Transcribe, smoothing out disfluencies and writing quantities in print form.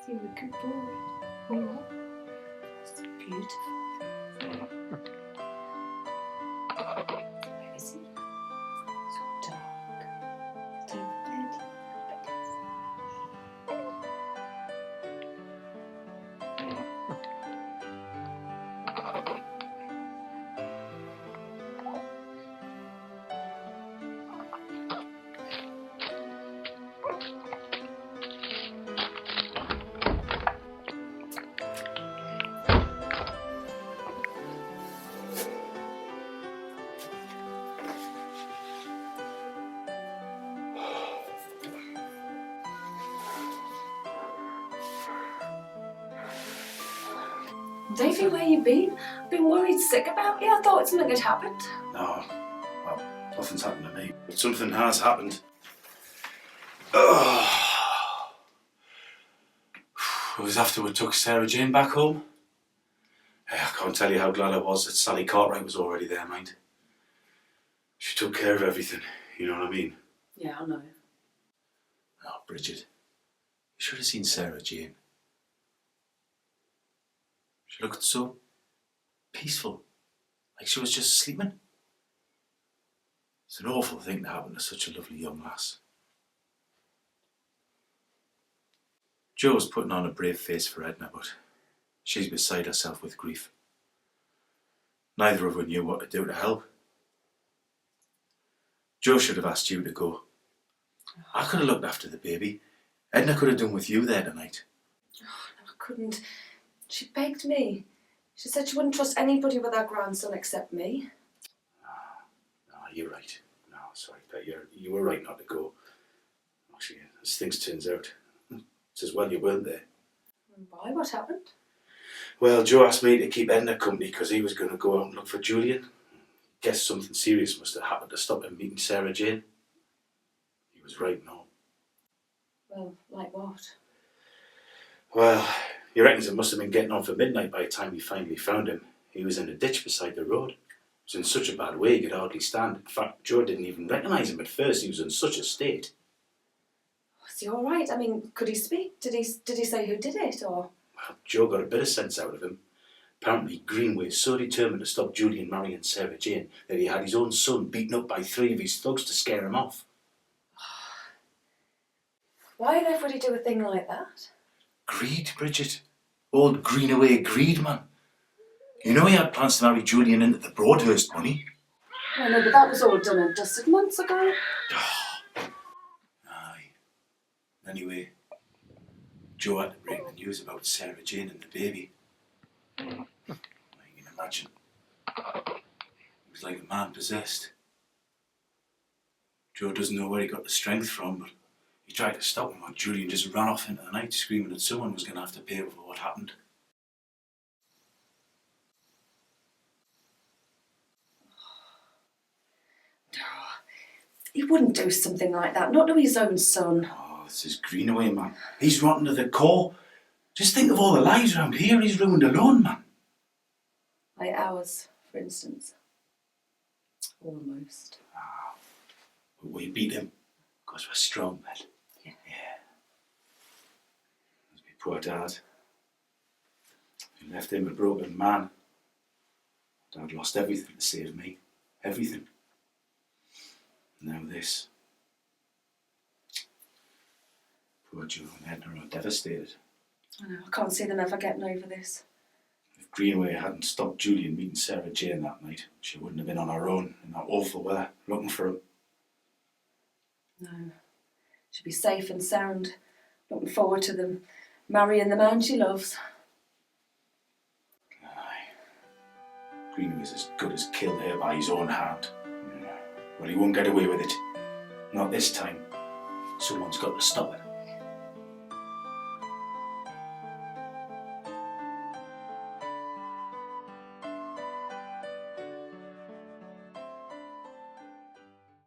You're a good boy. Oh, it's beautiful. Where is he? So dark. It's over bed. Davey, where you been? I've been worried sick about you. I thought something had happened. No, well, nothing's happened to me. But something has happened. It was after we took Sarah Jane back home. I can't tell you how glad I was that Sally Cartwright was already there, mind. She took care of everything, you know what I mean? Yeah, I know. Oh, Bridget, you should have seen Sarah Jane. She looked so peaceful, like she was just sleeping. It's an awful thing to happen to such a lovely young lass. Jo was putting on a brave face for Edna, but she's beside herself with grief. Neither of us knew what to do to help. Jo should have asked you to go. I could have looked after the baby. Edna could have done with you there tonight. Oh, no, I couldn't. She begged me. She said she wouldn't trust anybody with her grandson except me. No, you're right. No, sorry, Pet, you were right not to go. Actually, as things turns out, it's as well you weren't there. Why? What happened? Well, Jo asked me to keep Edna company because he was going to go out and look for Julian. Guess something serious must have happened to stop him meeting Sarah Jane. He was right and all. Well, like what? Well, he reckons it must have been getting on for midnight by the time we finally found him. He was in a ditch beside the road. He was in such a bad way he could hardly stand. In fact, Jo didn't even recognise him at first. He was in such a state. Was he all right? I mean, could he speak? Did he say who did it, or? Well, Jo got a bit of sense out of him. Apparently, Greenway was so determined to stop Julian marrying Sarah Jane that he had his own son beaten up by 3 of his thugs to scare him off. Why on earth would he do a thing like that? Greed, Bridget. Old Greenaway greed, man. You know he had plans to marry Julian into the Broadhurst money. I know, but that was all done and dusted months ago. Aye. Anyway, Jo had to break the news about Sarah Jane and the baby. You can imagine. He was like a man possessed. Jo doesn't know where he got the strength from, but he tried to stop him, and Julian just ran off into the night screaming that someone was going to have to pay for what happened. He wouldn't do something like that, not to his own son. Oh, this is Greenaway, man. He's rotten to the core. Just think of all the lives around here he's ruined alone, man. Like ours, for instance. Almost. But we beat him because we're strong, man. Yeah. There's my poor dad. We left him a broken man. Dad lost everything to save me. Everything. Now this. Poor Jo and Edna are devastated. I know, I can't see them ever getting over this. If Greenway hadn't stopped Julian meeting Sarah Jane that night, she wouldn't have been on her own in that awful weather, looking for him. No. She'd be safe and sound, looking forward to them marrying the man she loves. Aye. Greenway's as good as killed her by his own hand. Well, he won't get away with it. Not this time. Someone's got to stop it.